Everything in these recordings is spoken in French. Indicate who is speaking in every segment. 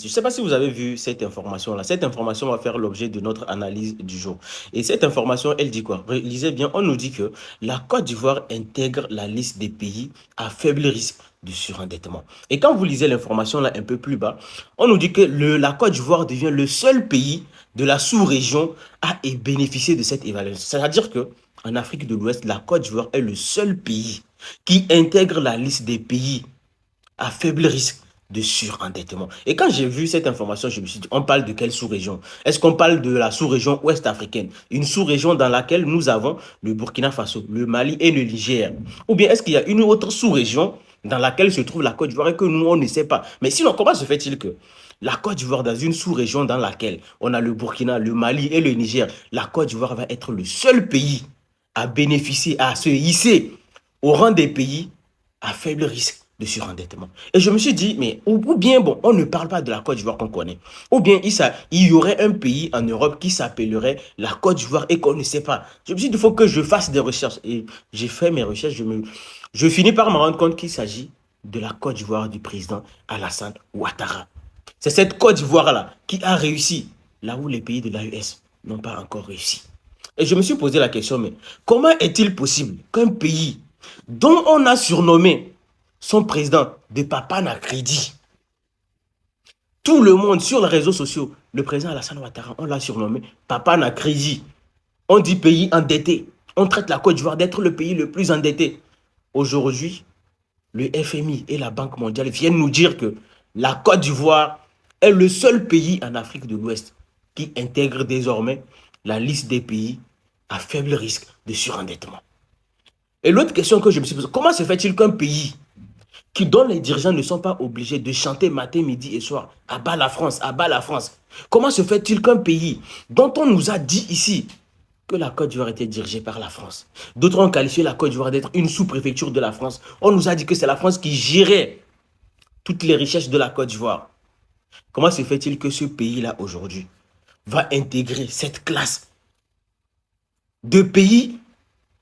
Speaker 1: Je ne sais pas si vous avez vu cette information-là. Cette information va faire l'objet de notre analyse du jour. Et cette information, elle dit quoi? Lisez bien, on nous dit que la Côte d'Ivoire intègre la liste des pays à faible risque de surendettement. Et quand vous lisez l'information là un peu plus bas, on nous dit que la Côte d'Ivoire devient le seul pays de la sous-région à bénéficier de cette évaluation. C'est-à-dire que en Afrique de l'Ouest, la Côte d'Ivoire est le seul pays qui intègre la liste des pays à faible risque de surendettement. Et quand j'ai vu cette information, je me suis dit, on parle de quelle sous-région? Est-ce qu'on parle de la sous-région ouest africaine? Une sous-région dans laquelle nous avons le Burkina Faso, le Mali et le Niger? Ou bien est-ce qu'il y a une autre sous-région dans laquelle se trouve la Côte d'Ivoire et que nous, on ne sait pas? Mais sinon, comment se fait-il que la Côte d'Ivoire, dans une sous-région dans laquelle on a le Burkina, le Mali et le Niger, la Côte d'Ivoire va être le seul pays à bénéficier, à se hisser au rang des pays à faible risque de surendettement. Et je me suis dit, mais ou bien, bon, on ne parle pas de la Côte d'Ivoire qu'on connaît. Ou bien, il y aurait un pays en Europe qui s'appellerait la Côte d'Ivoire et qu'on ne sait pas. Je me suis dit, il faut que je fasse des recherches. Et j'ai fait mes recherches. Je finis par me rendre compte qu'il s'agit de la Côte d'Ivoire du président Alassane Ouattara. C'est cette Côte d'Ivoire-là qui a réussi là où les pays de l'AES n'ont pas encore réussi. Et je me suis posé la question, mais comment est-il possible qu'un pays dont on a surnommé son président de Papa n'a crédit. Tout le monde sur les réseaux sociaux, le président Alassane Ouattara, on l'a surnommé Papa n'a crédit. On dit pays endetté. On traite la Côte d'Ivoire d'être le pays le plus endetté. Aujourd'hui, le FMI et la Banque mondiale viennent nous dire que la Côte d'Ivoire est le seul pays en Afrique de l'Ouest qui intègre désormais la liste des pays à faible risque de surendettement. Et l'autre question que je me suis posée, comment se fait-il qu'un pays dont les dirigeants ne sont pas obligés de chanter matin, midi et soir, à bas la France, à bas la France. Comment se fait-il qu'un pays dont on nous a dit ici que la Côte d'Ivoire était dirigée par la France, d'autres ont qualifié la Côte d'Ivoire d'être une sous-préfecture de la France, on nous a dit que c'est la France qui gérait toutes les richesses de la Côte d'Ivoire. Comment se fait-il que ce pays-là aujourd'hui va intégrer cette classe de pays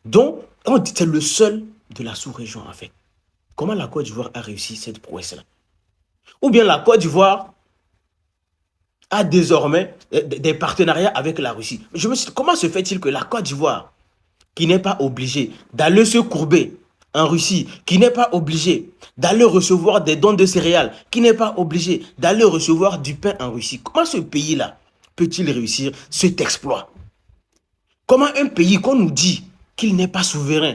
Speaker 1: dont on dit c'est le seul de la sous-région en fait? Comment la Côte d'Ivoire a réussi cette prouesse-là? Ou bien la Côte d'Ivoire a désormais des partenariats avec la Russie. Je me suis dit, comment se fait-il que la Côte d'Ivoire, qui n'est pas obligée d'aller se courber en Russie, qui n'est pas obligée d'aller recevoir des dons de céréales, qui n'est pas obligée d'aller recevoir du pain en Russie, comment ce pays-là peut-il réussir cet exploit? Comment un pays qu'on nous dit qu'il n'est pas souverain,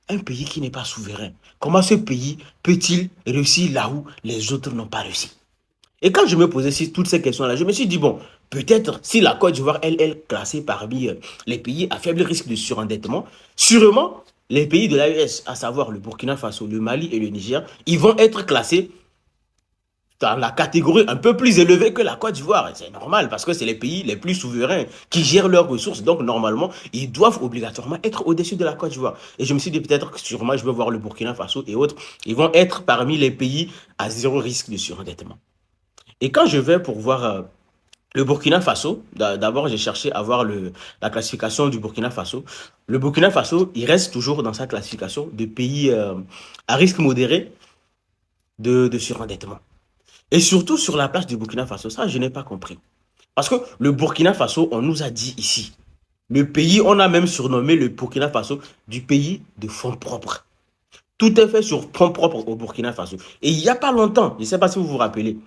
Speaker 1: un pays qui n'est pas souverain, comment ce pays peut-il réussir là où les autres n'ont pas réussi? Et quand je me posais toutes ces questions-là, je me suis dit, bon, peut-être si la Côte d'Ivoire, elle est classée parmi les pays à faible risque de surendettement, sûrement les pays de l'AES, à savoir le Burkina Faso, le Mali et le Niger, ils vont être classés dans la catégorie un peu plus élevée que la Côte d'Ivoire. C'est normal parce que c'est les pays les plus souverains qui gèrent leurs ressources. Donc, normalement, ils doivent obligatoirement être au-dessus de la Côte d'Ivoire. Et je me suis dit peut-être que sûrement, je vais voir le Burkina Faso et autres. Ils vont être parmi les pays à zéro risque de surendettement. Et quand je vais pour voir le Burkina Faso, d'abord j'ai cherché à voir la classification du Burkina Faso. Le Burkina Faso, il reste toujours dans sa classification de pays à risque modéré de surendettement. Et surtout sur la place du Burkina Faso, ça je n'ai pas compris. Parce que le Burkina Faso, on nous a dit ici, le pays, on a même surnommé le Burkina Faso du pays de fonds propres. Tout est fait sur fonds propres au Burkina Faso. Et il n'y a pas longtemps, je ne sais pas si vous vous rappelez,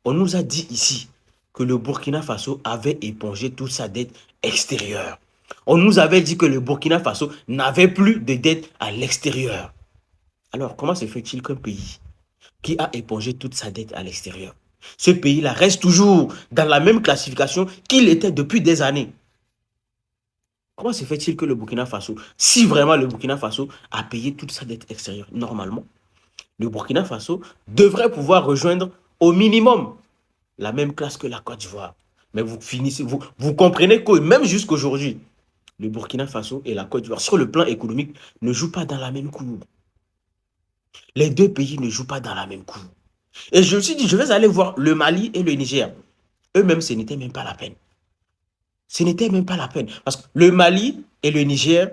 Speaker 1: on nous a dit ici que le Burkina Faso avait épongé toute sa dette extérieure. On nous avait dit que le Burkina Faso n'avait plus de dette à l'extérieur. Alors, comment se fait-il qu'un pays qui a épongé toute sa dette à l'extérieur, ce pays-là reste toujours dans la même classification qu'il était depuis des années? Comment se fait-il que le Burkina Faso, si vraiment le Burkina Faso a payé toute sa dette extérieure, normalement, le Burkina Faso devrait pouvoir rejoindre au minimum la même classe que la Côte d'Ivoire. Mais vous comprenez que même jusqu'aujourd'hui, le Burkina Faso et la Côte d'Ivoire, sur le plan économique, ne jouent pas dans la même cour. Les deux pays ne jouent pas dans la même cour. Et je me suis dit, je vais aller voir le Mali et le Niger. Eux-mêmes, ce n'était même pas la peine. Ce n'était même pas la peine. Parce que le Mali et le Niger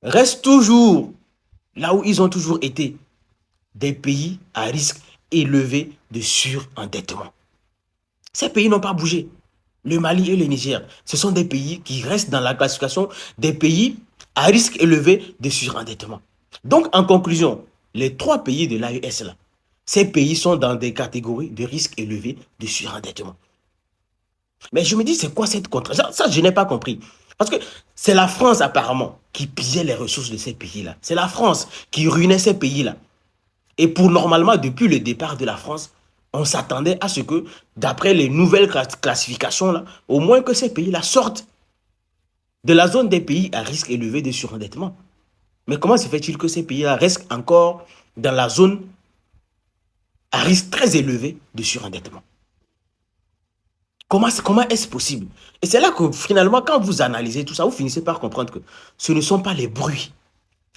Speaker 1: restent toujours là où ils ont toujours été, des pays à risque élevé de surendettement. Ces pays n'ont pas bougé. Le Mali et le Niger, ce sont des pays qui restent dans la classification des pays à risque élevé de surendettement. Donc, en conclusion, les trois pays de l'AES, là, ces pays sont dans des catégories de risque élevé de surendettement. Mais je me dis, c'est quoi cette contrainte? Ça, je n'ai pas compris. Parce que c'est la France, apparemment, qui pillait les ressources de ces pays-là. C'est la France qui ruinait ces pays-là. Et pour normalement, depuis le départ de la France, on s'attendait à ce que, d'après les nouvelles classifications, là, au moins que ces pays-là sortent de la zone des pays à risque élevé de surendettement. Mais comment se fait-il que ces pays-là restent encore dans la zone à risque très élevé de surendettement? Comment est-ce possible? Et c'est là que finalement, quand vous analysez tout ça, vous finissez par comprendre que ce ne sont pas les bruits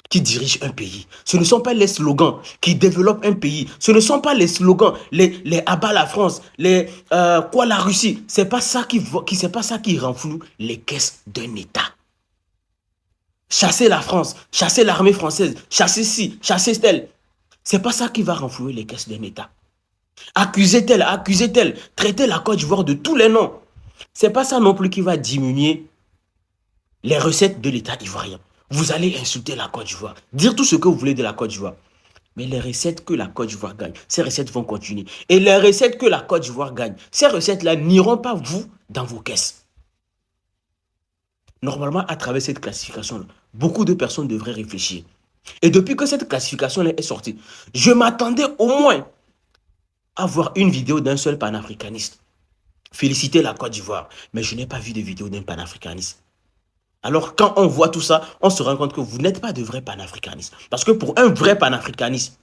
Speaker 1: qui dirigent un pays. Ce ne sont pas les slogans qui développent un pays. Ce ne sont pas les slogans, les abat la France, les quoi la Russie. C'est pas ça c'est pas ça qui renfloue les caisses d'un État. Chasser la France, chasser l'armée française, chasser ci, chasser tel. C'est pas ça qui va renflouer les caisses d'un État. Accuser tel, traiter la Côte d'Ivoire de tous les noms. C'est pas ça non plus qui va diminuer les recettes de l'État ivoirien. Vous allez insulter la Côte d'Ivoire, dire tout ce que vous voulez de la Côte d'Ivoire. Mais les recettes que la Côte d'Ivoire gagne, ces recettes vont continuer. Et les recettes que la Côte d'Ivoire gagne, ces recettes-là n'iront pas, vous, dans vos caisses. Normalement, à travers cette classification-là, beaucoup de personnes devraient réfléchir. Et depuis que cette classification-là est sortie, je m'attendais au moins à voir une vidéo d'un seul panafricaniste féliciter la Côte d'Ivoire. Mais je n'ai pas vu de vidéo d'un panafricaniste. Alors, quand on voit tout ça, on se rend compte que vous n'êtes pas de vrais panafricanistes. Parce que pour un vrai panafricaniste,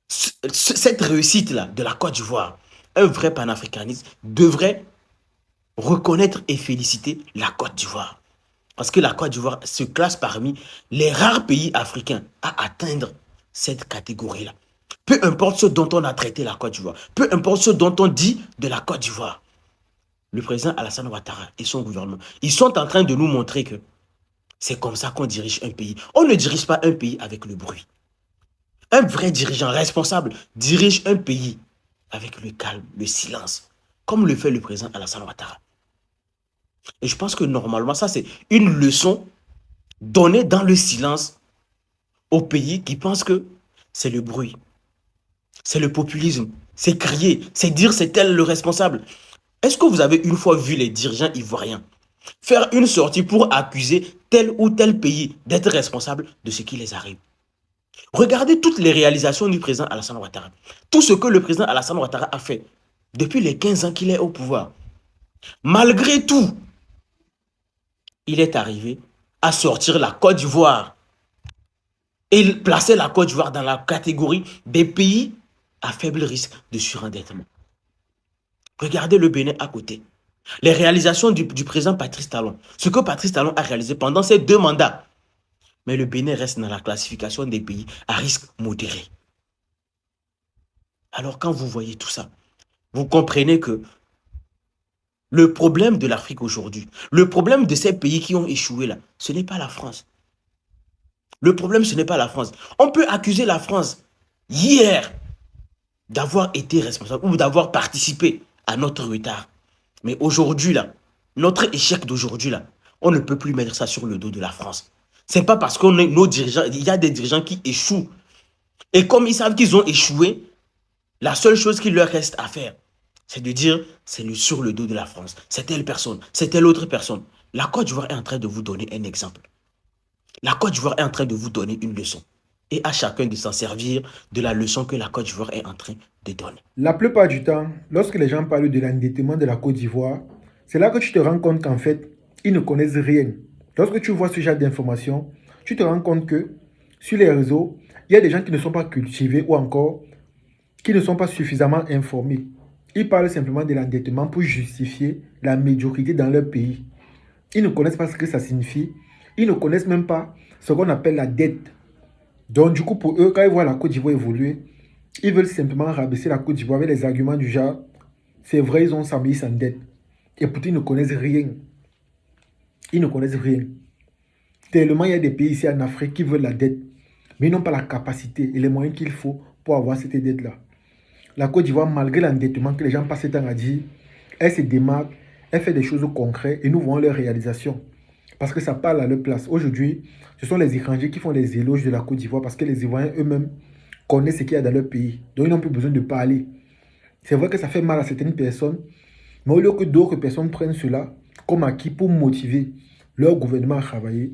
Speaker 1: cette réussite-là de la Côte d'Ivoire, un vrai panafricaniste devrait reconnaître et féliciter la Côte d'Ivoire. Parce que la Côte d'Ivoire se classe parmi les rares pays africains à atteindre cette catégorie-là. Peu importe ce dont on a traité la Côte d'Ivoire, peu importe ce dont on dit de la Côte d'Ivoire, le président Alassane Ouattara et son gouvernement, ils sont en train de nous montrer que c'est comme ça qu'on dirige un pays. On ne dirige pas un pays avec le bruit. Un vrai dirigeant responsable dirige un pays avec le calme, le silence, comme le fait le président Alassane Ouattara. Et je pense que normalement, ça c'est une leçon donnée dans le silence aux pays qui pensent que c'est le bruit, c'est le populisme, c'est crier, c'est dire c'est tel le responsable. Est-ce que vous avez une fois vu les dirigeants ivoiriens faire une sortie pour accuser tel ou tel pays d'être responsable de ce qui les arrive? Regardez toutes les réalisations du président Alassane Ouattara. Tout ce que le président Alassane Ouattara a fait depuis les 15 ans qu'il est au pouvoir. Malgré tout, il est arrivé à sortir la Côte d'Ivoire et placer la Côte d'Ivoire dans la catégorie des pays à faible risque de surendettement. Regardez le Bénin à côté. Les réalisations du président Patrice Talon. Ce que Patrice Talon a réalisé pendant ses 2 mandats. Mais le Bénin reste dans la classification des pays à risque modéré. Alors quand vous voyez tout ça, vous comprenez que le problème de l'Afrique aujourd'hui, le problème de ces pays qui ont échoué là, ce n'est pas la France. Le problème, ce n'est pas la France. On peut accuser la France hier d'avoir été responsable ou d'avoir participé à notre retard. Mais aujourd'hui, là, notre échec d'aujourd'hui, là, on ne peut plus mettre ça sur le dos de la France. C'est pas parce qu'on est nos dirigeants, il y a des dirigeants qui échouent. Et comme ils savent qu'ils ont échoué, la seule chose qu'il leur reste à faire, c'est de dire, c'est sur le dos de la France. C'est telle personne, c'est telle autre personne. La Côte d'Ivoire est en train de vous donner un exemple. La Côte d'Ivoire est en train de vous donner une leçon. Et à chacun de s'en servir de la leçon que la Côte d'Ivoire est en train de donner.
Speaker 2: La plupart du temps, lorsque les gens parlent de l'endettement de la Côte d'Ivoire, c'est là que tu te rends compte qu'en fait, ils ne connaissent rien. Lorsque tu vois ce genre d'informations, tu te rends compte que sur les réseaux, il y a des gens qui ne sont pas cultivés ou encore qui ne sont pas suffisamment informés. Ils parlent simplement de l'endettement pour justifier la médiocrité dans leur pays. Ils ne connaissent pas ce que ça signifie. Ils ne connaissent même pas ce qu'on appelle la dette. Donc du coup, pour eux, quand ils voient la Côte d'Ivoire évoluer, ils veulent simplement rabaisser la Côte d'Ivoire avec les arguments du genre, c'est vrai, ils ont s'habillé sans dette. Et pourtant, ils ne connaissent rien. Ils ne connaissent rien. Tellement il y a des pays ici en Afrique qui veulent la dette, mais ils n'ont pas la capacité et les moyens qu'il faut pour avoir cette dette-là. La Côte d'Ivoire, malgré l'endettement que les gens passent ce temps à dire, elle se démarque, elle fait des choses concrètes et nous voyons leur réalisation. Parce que ça parle à leur place. Aujourd'hui, ce sont les étrangers qui font les éloges de la Côte d'Ivoire parce que les Ivoiriens eux-mêmes connaissent ce qu'il y a dans leur pays. Donc ils n'ont plus besoin de parler. C'est vrai que ça fait mal à certaines personnes, mais au lieu que d'autres personnes prennent cela comme acquis pour motiver leur gouvernement à travailler,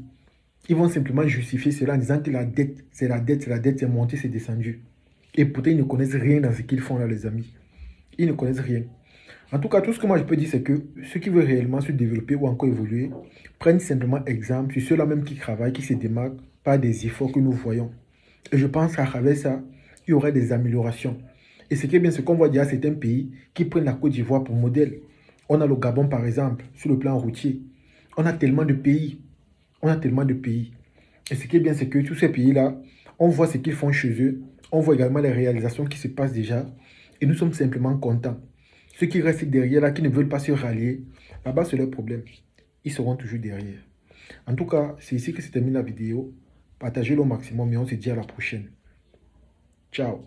Speaker 2: ils vont simplement justifier cela en disant que la dette, c'est la dette, c'est la dette, c'est monté, c'est descendu. Et pourtant, ils ne connaissent rien dans ce qu'ils font là, les amis. Ils ne connaissent rien. En tout cas, tout ce que moi je peux dire, c'est que ceux qui veulent réellement se développer ou encore évoluer prennent simplement exemple sur ceux-là même qui travaillent, qui se démarquent par des efforts que nous voyons. Et je pense qu'à travers ça, il y aurait des améliorations. Et ce qui est bien, c'est qu'on voit déjà certains pays qui prennent la Côte d'Ivoire pour modèle. On a le Gabon, par exemple, sur le plan routier. On a tellement de pays. On a tellement de pays. Et ce qui est bien, c'est que tous ces pays-là, on voit ce qu'ils font chez eux. On voit également les réalisations qui se passent déjà. Et nous sommes simplement contents. Ceux qui restent derrière, là, qui ne veulent pas se rallier, là-bas, c'est leur problème. Ils seront toujours derrière. En tout cas, c'est ici que se termine la vidéo. Partagez-le au maximum et on se dit à la prochaine. Ciao.